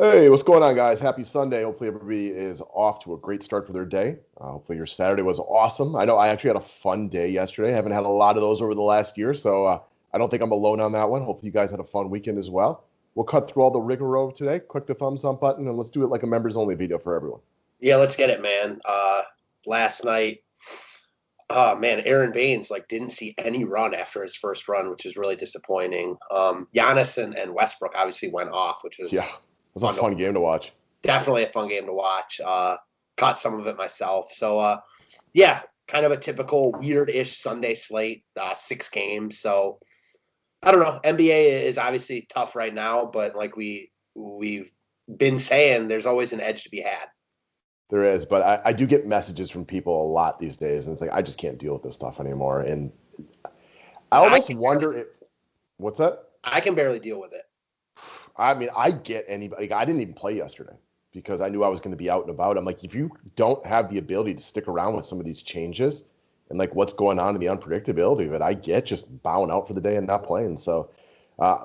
Hey, what's going on, guys? Happy Sunday. Hopefully, everybody is off to a great start for their day. Hopefully, your Saturday was awesome. I know I actually had a fun day yesterday. I haven't had a lot of those over the last year, so I don't think I'm alone on that one. Hopefully, you guys had a fun weekend as well. We'll cut through all the rigmarole today. Click the thumbs up button, and let's do it like a members only video for everyone. Yeah, let's get it, man. Last night, oh man, Aaron Baines didn't see any run after his first run, which was really disappointing. Giannis and Westbrook obviously went off, which Yeah, was it was a fun to fun game to watch. definitely a fun game to watch. Caught some of it myself. So yeah, kind of a typical weird-ish Sunday slate, 6 games. So I don't know. NBA is obviously tough right now, but like we've been saying, there's always an edge to be had. There is, but I do get messages from people a lot these days, and it's like I just can't deal with this stuff anymore. And I And almost wonder if what's that? I can barely deal with it. I mean, I get anybody. I didn't even play yesterday because I knew I was going to be out and about. I'm like, if you don't have the ability to stick around with some of these changes and like what's going on in the unpredictability of it, I get just bowing out for the day and not playing. So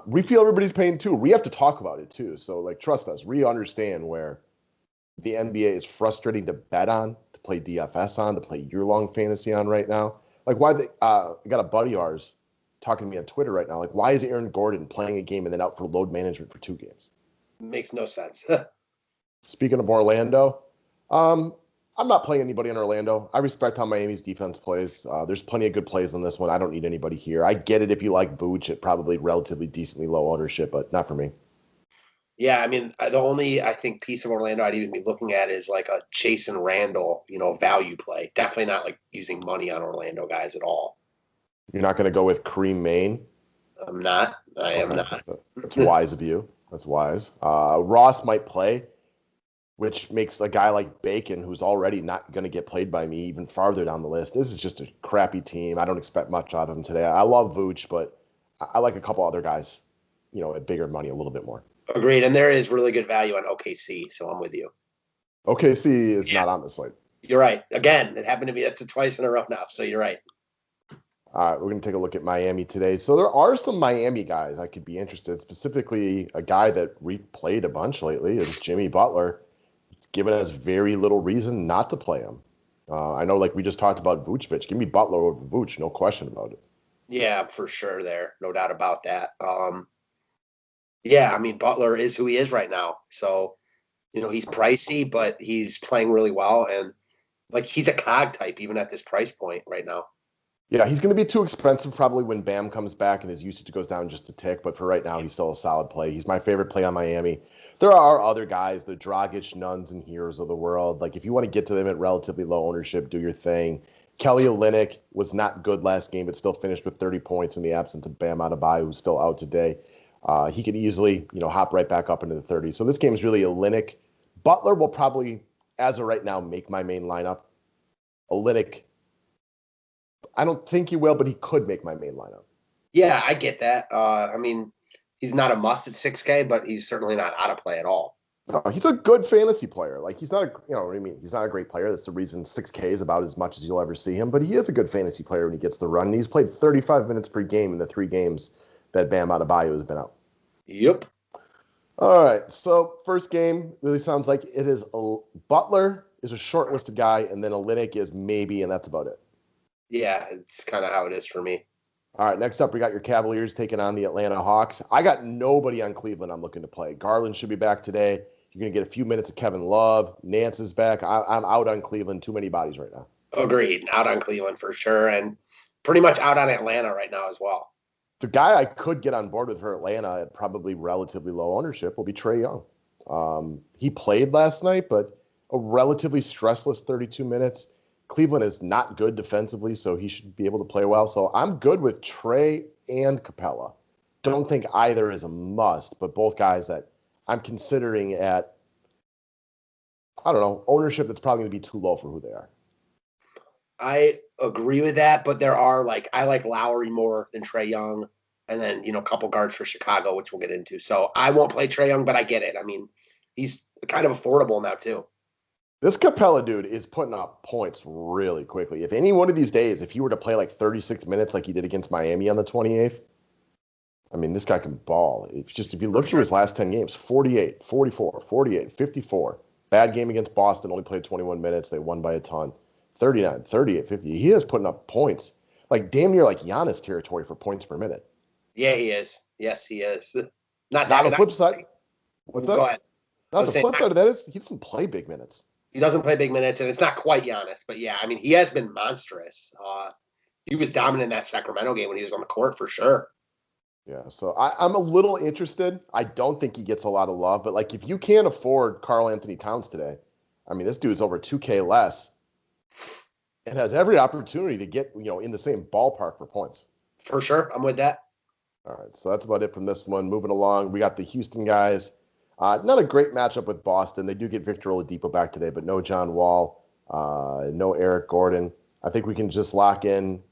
we feel everybody's pain too. We have to talk about it too. So like, trust us, we understand where the NBA is frustrating to bet on, to play DFS on, to play year-long fantasy on right now. Like, why they? I got a buddy of ours talking to me on Twitter right now. Like, why is Aaron Gordon playing a game and then out for load management for 2 games? Makes no sense. Speaking of Orlando, I'm not playing anybody in Orlando. I respect how Miami's defense plays. There's plenty of good plays on this one. I don't need anybody here. I get it if you like Vooch at probably relatively decently low ownership, but not for me. Yeah, I mean, the only I think piece of Orlando I'd even be looking at is like a Chase and Randall, value play. Definitely not like using money on Orlando guys at all. You're not going to go with Kareem Maine? I'm not. I am Okay, not. that's wise of you. That's wise. Ross might play, which makes a guy like Bacon, who's already not going to get played by me, even farther down the list. This is just a crappy team. I don't expect much out of him today. I love Vooch, but I like a couple other guys, at bigger money a little bit more. Agreed. And there is really good value on OKC, so I'm with you. OKC is Yeah, not on the slate. you're right. Again, it happened to me. That's twice in a row now. So you're right. All right, we're going to take a look at Miami today. So there are some Miami guys I could be interested, specifically a guy that we've played a bunch lately is Jimmy Butler, giving us very little reason not to play him. I know, like we just talked about Vucevic. Give me Butler over Vooch, no question about it. Yeah, for sure. There, no doubt about that. Yeah, I mean, Butler is who he is right now. So he's pricey, but he's playing really well, and like he's a cog type even at this price point right now. Yeah, he's going to be too expensive probably when Bam comes back and his usage goes down just a tick. But for right now, he's still a solid play. He's my favorite play on Miami. There are other guys, the Dragic, Nuns, and Heroes of the world. Like if you want to get to them at relatively low ownership, do your thing. Kelly Olynyk was not good last game, but still finished with 30 points in the absence of Bam Adebayo, who's still out today. He could easily, hop right back up into the 30s. So this game is really Olynyk. Butler will probably, as of right now, make my main lineup. Olynyk, I don't think he will, but he could make my main lineup. Yeah, I get that. I mean, he's not a must at 6K, but he's certainly not out of play at all. No, he's a good fantasy player. Like he's not a, what I mean? He's not a great player. That's the reason 6K is about as much as you'll ever see him. But he is a good fantasy player when he gets the run. And he's played 35 minutes per game in the 3 games that Bam Adebayo has been out. Yep. All right. So first game really sounds like it is Butler is a shortlisted guy, and then Olynyk is maybe, and that's about it. Yeah, it's kind of how it is for me. All right, next up, we got your Cavaliers taking on the Atlanta Hawks. I got nobody on Cleveland I'm looking to play. Garland should be back today. You're going to get a few minutes of Kevin Love. Nance is back. I'm out on Cleveland. Too many bodies right now. Agreed. Out on Cleveland for sure, and pretty much out on Atlanta right now as well. The guy I could get on board with for Atlanta at probably relatively low ownership will be Trae Young. He played last night, but a relatively stressless 32 minutes. Cleveland is not good defensively, so he should be able to play well. So I'm good with Trae and Capella. Don't think either is a must, but both guys that I'm considering at, I don't know, ownership that's probably going to be too low for who they are. I agree with that, but there are I like Lowry more than Trae Young, and then a couple guards for Chicago, which we'll get into. So I won't play Trae Young, but I get it. I mean, he's kind of affordable now too. This Capella dude is putting up points really quickly. If any one of these days, if he were to play like 36 minutes like he did against Miami on the 28th, I mean, this guy can ball. If you look through his last 10 games, 48, 44, 48, 54. Bad game against Boston, only played 21 minutes. They won by a ton. 39, 38, 50. He is putting up points. Like damn near like Giannis territory for points per minute. Yeah, he is. Yes, he is. Not Now that. the flip side, what's Go up? ahead. I Now was the saying flip side of that is he doesn't play big minutes. he doesn't play big minutes, and it's not quite Giannis, but yeah, I mean, he has been monstrous. He was dominant in that Sacramento game when he was on the court for sure. Yeah, so I'm a little interested. I don't think he gets a lot of love, but like if you can't afford Karl Anthony Towns today, I mean, this dude's over 2K less and has every opportunity to get, in the same ballpark for points. For sure. I'm with that. All right, so that's about it from this one. Moving along, we got the Houston guys. Not a great matchup with Boston. They do get Victor Oladipo back today, but no John Wall, no Eric Gordon. I think we can just lock in.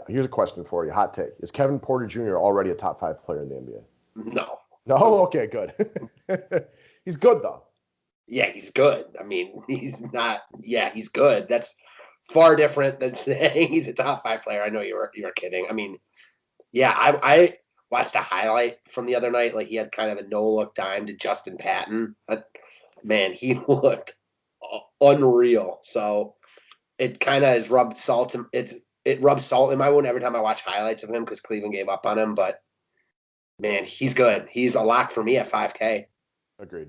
Here's a question for you. Hot take. Is Kevin Porter Jr. already a top 5 player in the NBA? No. No? Okay, good. He's good, though. Yeah, he's good. I mean, he's not. Yeah, he's good. That's far different than saying he's a top 5 player. I know you were kidding. I mean, yeah, I watched a highlight from the other night. Like he had kind of a no-look dime to Justin Patton. Man, he looked unreal. So it kind of has rubbed salt. It rubs salt in my wound every time I watch highlights of him because Cleveland gave up on him. But man, he's good. He's a lock for me at 5K. Agreed.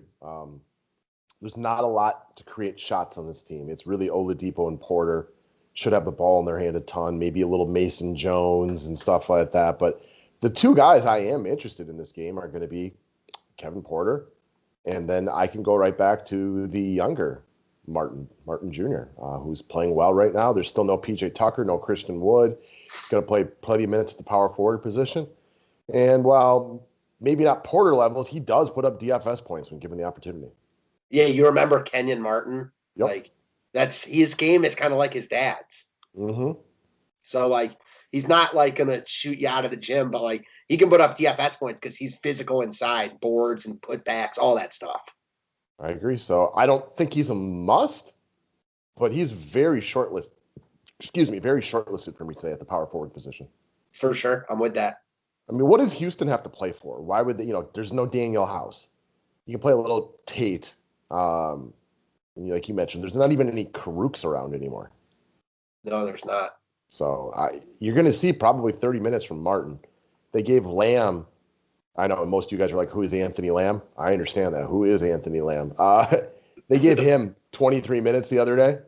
There's not a lot to create shots on this team. It's really Oladipo and Porter should have the ball in their hand a ton, maybe a little Mason Jones and stuff like that. But the two guys I am interested in this game are going to be Kevin Porter, and then I can go right back to the younger Martin Jr., who's playing well right now. There's still no PJ Tucker, no Christian Wood. He's going to play plenty of minutes at the power forward position. And while maybe not Porter levels, he does put up DFS points when given the opportunity. Yeah, you remember Kenyon Martin? Yep. Like that's his game is kind of like his dad's. Mm-hmm. So like he's not like gonna shoot you out of the gym, but like he can put up DFS points because he's physical inside, boards and putbacks, all that stuff. I agree. So I don't think he's a must, but he's very shortlisted. Very shortlisted for me today at the power forward position. For sure, I'm with that. I mean, what does Houston have to play for? Why would they? There's no Daniel House. You can play a little Tate. Like you mentioned, there's not even any Karooks around anymore. No, there's not. So you're going to see probably 30 minutes from Martin. They gave Lamb. I know most of you guys are like, who is Anthony Lamb? I understand that. Who is Anthony Lamb? They gave him 23 minutes the other day.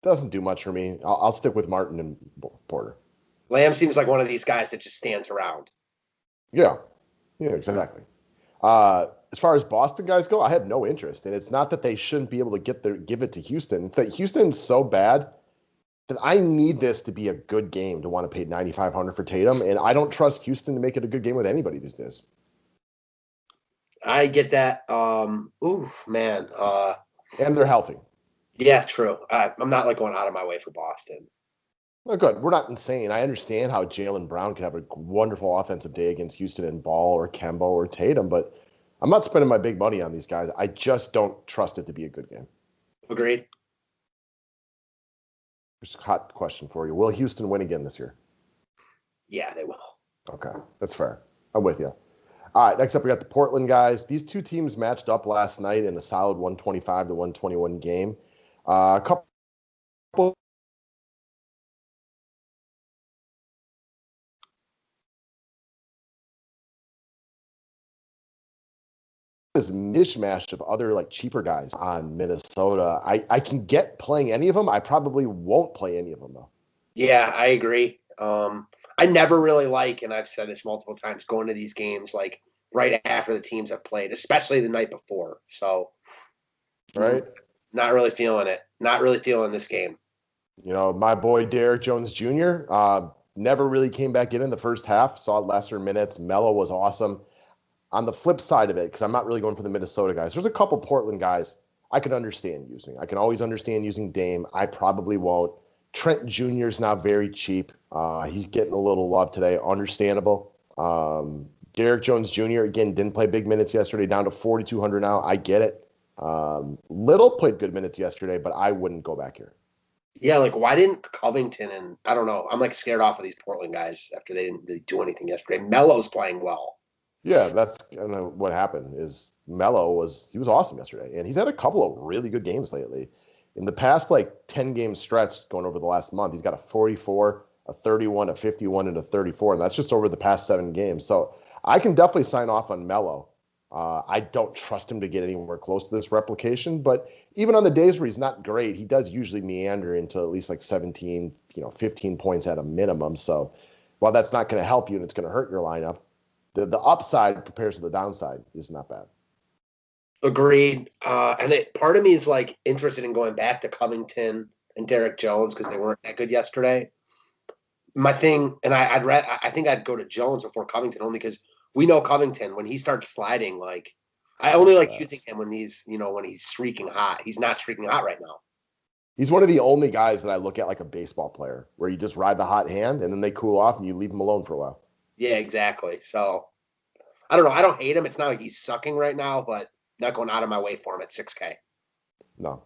Doesn't do much for me. I'll stick with Martin and Porter. Lamb seems like one of these guys that just stands around. Yeah, exactly. As far as Boston guys go, I have no interest. And it's not that they shouldn't be able to give it to Houston. It's that Houston's so bad that I need this to be a good game to want to pay $9,500 for Tatum. And I don't trust Houston to make it a good game with anybody these days. I get that. Man. And they're healthy. Yeah, true. I'm not like going out of my way for Boston. Well, good. We're not insane. I understand how Jaylen Brown could have a wonderful offensive day against Houston and Ball or Kemba or Tatum, but I'm not spending my big money on these guys. I just don't trust it to be a good game. Agreed. Just a hot question for you. Will Houston win again this year? Yeah, they will. Okay, that's fair. I'm with you. All right, next up we got the Portland guys. These two teams matched up last night in a solid 125 to 121 game. A couple this mishmash of other like cheaper guys on Minnesota. I can get playing any of them. I probably won't play any of them though. Yeah, I agree. I never really like, and I've said this multiple times, going to these games like right after the teams have played, especially the night before. So, right, not really feeling it. Not really feeling this game. My boy Derek Jones Jr. Never really came back in the first half. Saw lesser minutes. Melo was awesome. On the flip side of it, because I'm not really going for the Minnesota guys, there's a couple Portland guys I could understand using. I can always understand using Dame. I probably won't. Trent Jr. is now very cheap. He's getting a little love today. Understandable. Derek Jones Jr., again, didn't play big minutes yesterday, down to 4,200 now. I get it. Little played good minutes yesterday, but I wouldn't go back here. Yeah, like why didn't Covington and I don't know. I'm like scared off of these Portland guys after they didn't really do anything yesterday. Melo's playing well. Yeah, that's kind of what happened. Is Melo was awesome yesterday, and he's had a couple of really good games lately. In the past, like 10 game stretch going over the last month, he's got a 44, a 31, a 51, and a 34, and that's just over the past 7 games. So I can definitely sign off on Melo. I don't trust him to get anywhere close to this replication, but even on the days where he's not great, he does usually meander into at least like 17, 15 points at a minimum. So while that's not going to help you and it's going to hurt your lineup, the upside compared to the downside is not bad. Agreed. Part of me is like interested in going back to Covington and Derek Jones because they weren't that good yesterday. My thing, and I think I'd go to Jones before Covington only because we know Covington when he starts sliding. Like I only like using him when he's streaking hot. He's not streaking hot right now. He's one of the only guys that I look at like a baseball player, where you just ride the hot hand and then they cool off and you leave them alone for a while. Yeah, exactly. So I don't know. I don't hate him. It's not like he's sucking right now, but not going out of my way for him at 6K. No,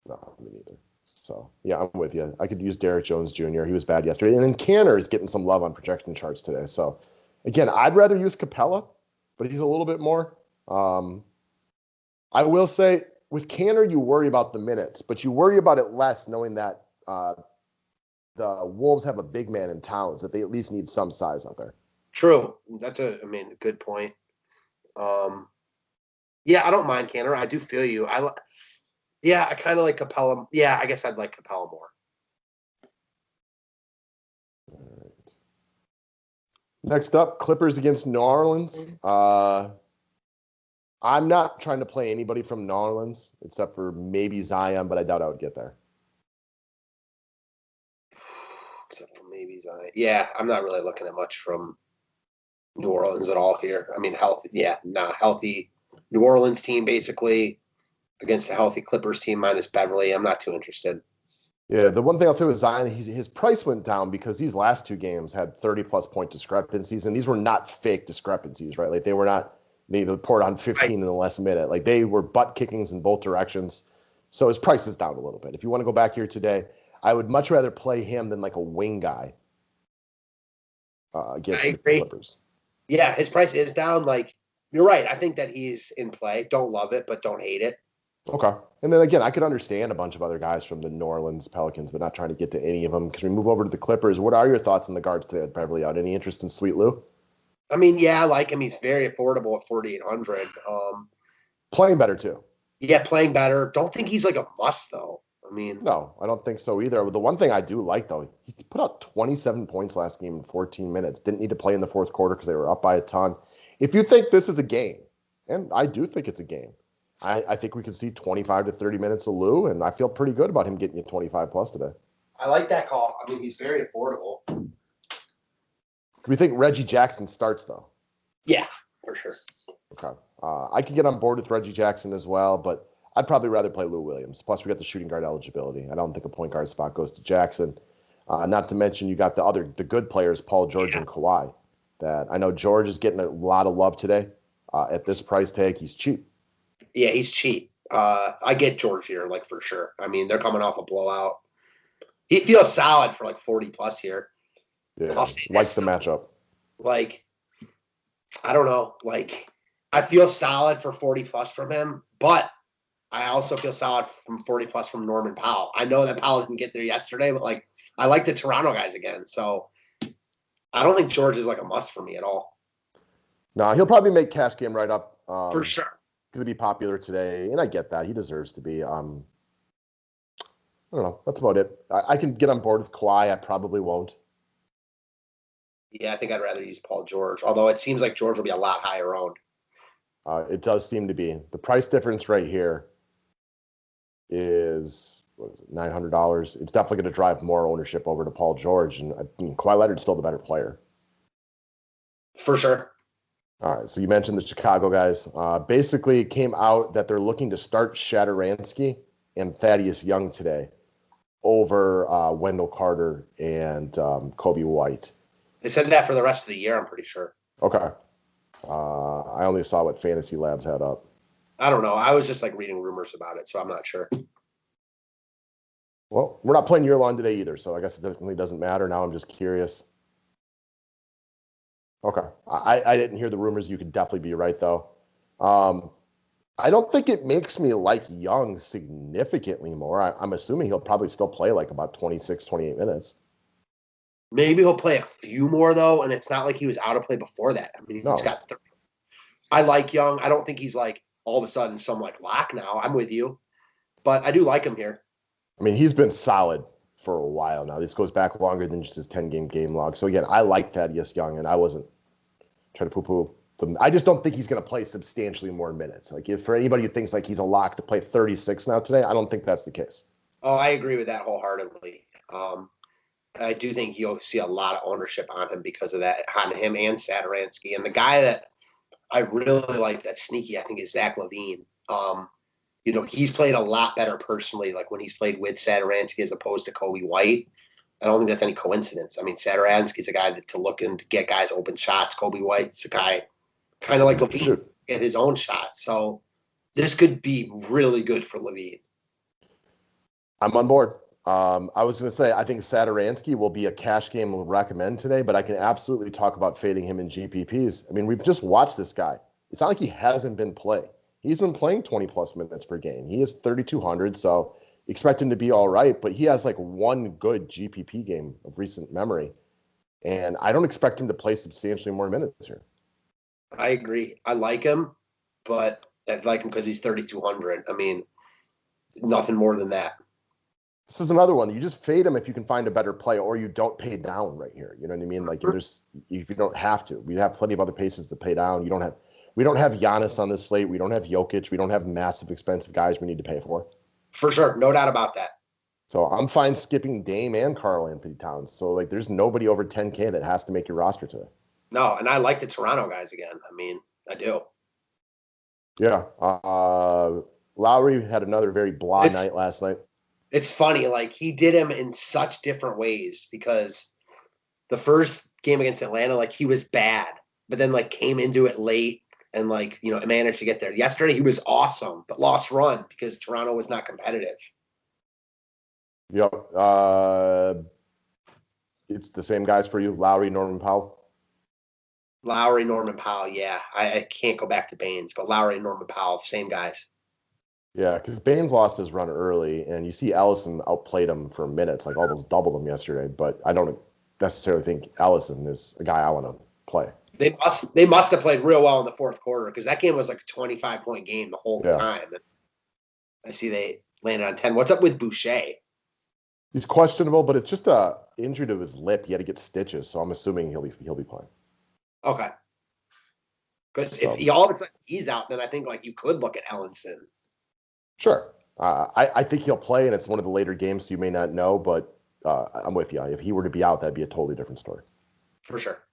me neither. So yeah, I'm with you. I could use Derek Jones Jr. He was bad yesterday, and then Canner is getting some love on projection charts today. So again, I'd rather use Capella, but he's a little bit more. I will say with Canner, you worry about the minutes, but you worry about it less knowing that the Wolves have a big man in Towns, that they at least need some size out there. True. That's a good point. Yeah, I don't mind Canner. I do feel you. I kind of like Capella. Yeah, I guess I'd like Capella more. All right. Next up, Clippers against New Orleans. I'm not trying to play anybody from New Orleans except for maybe Zion, but I doubt I would get there. Except for maybe Zion. Yeah, I'm not really looking at much from New Orleans at all here. I mean, healthy. Yeah, healthy New Orleans team basically against a healthy Clippers team minus Beverly. I'm not too interested. Yeah, the one thing I'll say with Zion, his price went down because these last 2 games had 30-plus point discrepancies, and these were not fake discrepancies, right? Like they were not maybe poured on 15 in the last minute. Like they were butt kickings in both directions. So his price is down a little bit. If you want to go back here today, I would much rather play him than like a wing guy against the Clippers. Yeah, his price is down. Like you're right. I think that he's in play. Don't love it, but don't hate it. Okay. And then again, I could understand a bunch of other guys from the New Orleans Pelicans, but not trying to get to any of them because we move over to the Clippers. What are your thoughts on the guards today at Beverly out? Any interest in Sweet Lou? I mean, yeah, I like him. He's very affordable at 4,800. Playing better too. Yeah, playing better. Don't think he's like a must though. I mean, no, I don't think so either. The one thing I do like though, he put out 27 points last game in 14 minutes. Didn't need to play in the fourth quarter because they were up by a ton. If you think this is a game, and I do think it's a game, I think we could see 25 to 30 minutes of Lou, and I feel pretty good about him getting you 25 plus today. I like that call. I mean, he's very affordable. Do we think Reggie Jackson starts though? Yeah, for sure. Okay. I could get on board with Reggie Jackson as well, but I'd probably rather play Lou Williams. Plus, we got the shooting guard eligibility. I don't think a point guard spot goes to Jackson. Not to mention you got the good players, Paul George and Kawhi. That I know George is getting a lot of love today. At this price tag, he's cheap. Yeah, he's cheap. I get George here, like for sure. I mean, they're coming off a blowout. He feels solid for like 40 plus here. Yeah, like the matchup. Like, I don't know. Like, I feel solid for 40 plus from him, but I also feel solid from 40 plus from Norman Powell. I know that Powell didn't get there yesterday, but like, I like the Toronto guys again. So I don't think George is like a must for me at all. No, he'll probably make cash game right up. For sure. Going to be popular today, and I get that. He deserves to be. I don't know. That's about it. I can get on board with Kawhi. I probably won't. Yeah, I think I'd rather use Paul George, although it seems like George will be a lot higher owned. It does seem to be. The price difference right here is, $900. It's definitely going to drive more ownership over to Paul George, and Kawhi Leonard's still the better player. For sure. All right, so you mentioned the Chicago guys. Basically, it came out that they're looking to start Shataransky and Thaddeus Young today over Wendell Carter and Kobe White. They said that for the rest of the year, I'm pretty sure. Okay. I only saw what Fantasy Labs had up. I don't know. I was just like reading rumors about it, so I'm not sure. Well, we're not playing year long today either, so I guess it definitely doesn't matter. Now I'm just curious. Okay. I didn't hear the rumors. You could definitely be right, though. I don't think it makes me like Young significantly more. I'm assuming he'll probably still play like about 26, 28 minutes. Maybe he'll play a few more, though, and it's not like he was out of play before that. I mean, he's No. got 30. I like Young. I don't think he's like all of a sudden some like lock now. I'm with you. But I do like him here. I mean, he's been solid for a while now. This goes back longer than just his 10-game log. So, again, I like Thaddeus Young, and I wasn't trying to poo-poo them. I just don't think he's going to play substantially more minutes. Like, if for anybody who thinks like he's a lock to play 36 now today, I don't think that's the case. Oh, I agree with that wholeheartedly. I do think you'll see a lot of ownership on him because of that, on him and Satoransky. And the guy that I really like that's sneaky, I think, is Zach Levine. He's played a lot better personally, like when he's played with Satoransky as opposed to Kobe White. I don't think that's any coincidence. I mean, Satoransky's a guy to look in to get guys open shots. Kobe White's a guy kind of like Levine, get his own shot. So this could be really good for Levine. I'm on board. I was going to say, I think Satoransky will be a cash game we'll recommend today, but I can absolutely talk about fading him in GPPs. I mean, we've just watched this guy. It's not like he hasn't been playing. He's been playing 20-plus minutes per game. He is 3,200, so expect him to be all right, but he has like one good GPP game of recent memory, and I don't expect him to play substantially more minutes here. I agree. I like him, but I like him because he's 3,200. I mean, nothing more than that. This is another one. You just fade him if you can find a better play, or you don't pay down right here. You know what I mean? Like if you don't have to. We have plenty of other paces to pay down. We don't have Giannis on this slate. We don't have Jokic. We don't have massive expensive guys we need to pay for. For sure. No doubt about that. So I'm fine skipping Dame and Karl Anthony Towns. So like there's nobody over 10K that has to make your roster today. No, and I like the Toronto guys again. I mean, I do. Yeah. Lowry had another very blah night last night. It's funny, like he did him in such different ways because the first game against Atlanta, like he was bad, but then like came into it late and like, managed to get there. Yesterday he was awesome, but lost run because Toronto was not competitive. Yep. It's the same guys for you, Lowry, Norman Powell. Lowry, Norman Powell, yeah. I can't go back to Baines, but Lowry and Norman Powell, same guys. Yeah, because Baines lost his run early, and you see Ellison outplayed him for minutes, like almost doubled him yesterday. But I don't necessarily think Ellison is a guy I want to play. They must have played real well in the fourth quarter because that game was like a 25-point game the whole time. And I see they landed on 10. What's up with Boucher? He's questionable, but it's just a injury to his lip. He had to get stitches, so I'm assuming he'll be playing. Okay. Because if he all of a sudden he's out, then I think like you could look at Ellison. Sure. I think he'll play, and it's one of the later games, so you may not know, but I'm with you. If he were to be out, that'd be a totally different story. For sure.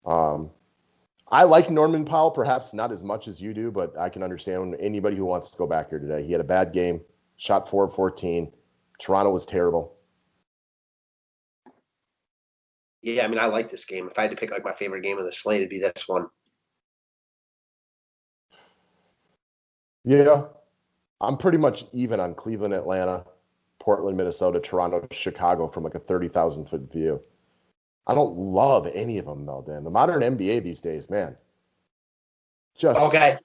I like Norman Powell, perhaps not as much as you do, but I can understand anybody who wants to go back here today. He had a bad game, shot 4 of 14. Toronto was terrible. Yeah, I mean, I like this game. If I had to pick like my favorite game of the slate, it'd be this one. Yeah. I'm pretty much even on Cleveland, Atlanta, Portland, Minnesota, Toronto, Chicago from like a 30,000-foot view. I don't love any of them, though, Dan. The modern NBA these days, man. Just okay.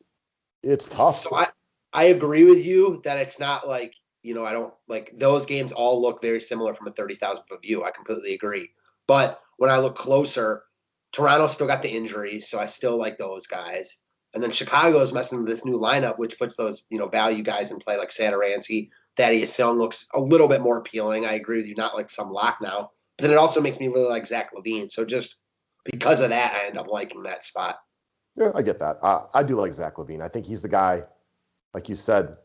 It's tough. So I agree with you that it's not like, I don't like those games all look very similar from a 30,000-foot view. I completely agree. But when I look closer, Toronto still got the injuries, so I still like those guys. And then Chicago's messing with this new lineup, which puts those, value guys in play like Satoransky. Thaddeus Young looks a little bit more appealing. I agree with you, not like some lock now. But then it also makes me really like Zach Levine. So just because of that, I end up liking that spot. Yeah, I get that. I do like Zach Levine. I think he's the guy, like you said,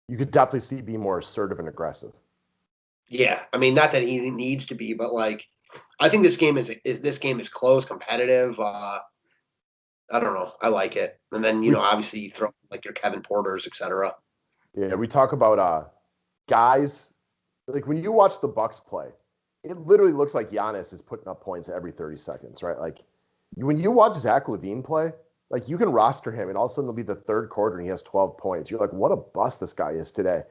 you could definitely see be more assertive and aggressive. Yeah, I mean, not that he needs to be, but like, I think this game is close, competitive. I don't know. I like it. And then, obviously you throw like your Kevin Porters, et cetera. Yeah, we talk about guys. Like when you watch the Bucks play, it literally looks like Giannis is putting up points every 30 seconds, right? Like when you watch Zach Levine play, like you can roster him and all of a sudden it'll be the third quarter and he has 12 points. You're like, what a bust this guy is today.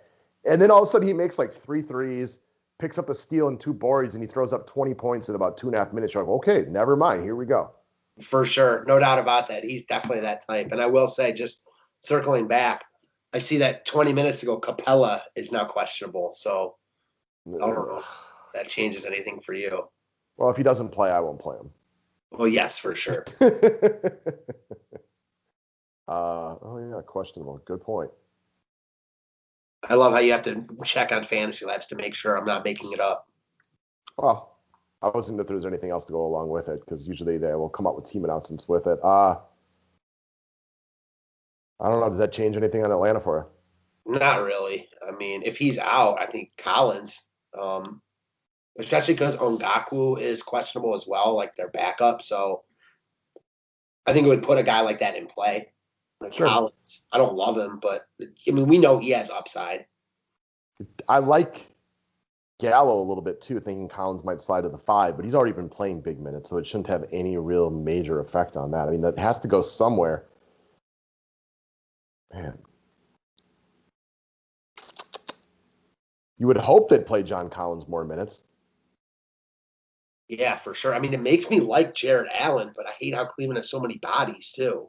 And then all of a sudden he makes like 3 threes, picks up a steal and 2 boards, and he throws up 20 points in about 2.5 minutes. You're like, okay, never mind. Here we go. For sure. No doubt about that. He's definitely that type. And I will say, just circling back, I see that 20 minutes ago, Capella is now questionable. So I don't know if that changes anything for you. Well, if he doesn't play, I won't play him. Well, yes, for sure. Oh, yeah, questionable. Good point. I love how you have to check on Fantasy Labs to make sure I'm not making it up. Well, I wasn't if there was anything else to go along with it, because usually they will come up with team announcements with it. I don't know. Does that change anything on Atlanta for you? Not really. I mean, if he's out, I think Collins, especially because Ongaku is questionable as well, like their backup. So I think it would put a guy like that in play. Like Sure. Collins, I don't love him, but I mean, we know he has upside. I like Gallo a little bit too, thinking Collins might slide to the 5, but he's already been playing big minutes, so it shouldn't have any real major effect on that. I mean, that has to go somewhere. Man. You would hope they'd play John Collins more minutes. Yeah, for sure. I mean, it makes me like Jared Allen, but I hate how Cleveland has so many bodies too.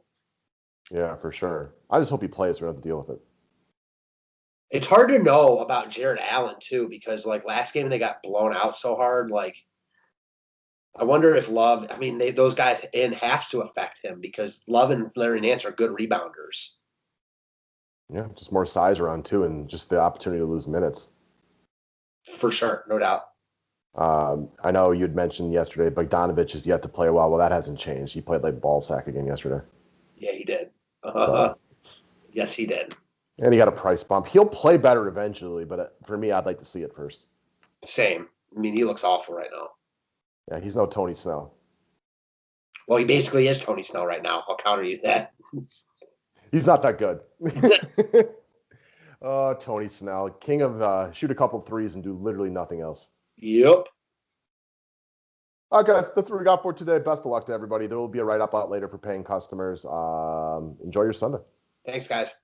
Yeah, for sure. I just hope he plays so we don't have to deal with it. It's hard to know about Jared Allen too, because like last game they got blown out so hard. Like, I wonder if Love. I mean, those guys in has to affect him because Love and Larry Nance are good rebounders. Yeah, just more size around too, and just the opportunity to lose minutes. For sure, no doubt. I know you'd mentioned yesterday Bogdanovich is yet to play well. Well, that hasn't changed. He played like ball sack again yesterday. Yeah, he did. So, yes, he did. and he got a price bump. He'll play better eventually, but for me, I'd like to see it first. Same. I mean, he looks awful right now. Yeah, he's no Tony Snell. Well, he basically is Tony Snell right now. I'll counter you that. He's not that good. Oh, Tony Snell, king of shoot a couple threes and do literally nothing else. Yep. All right, guys, that's what we got for today. Best of luck to everybody. There will be a write-up out later for paying customers. Enjoy your Sunday. Thanks, guys.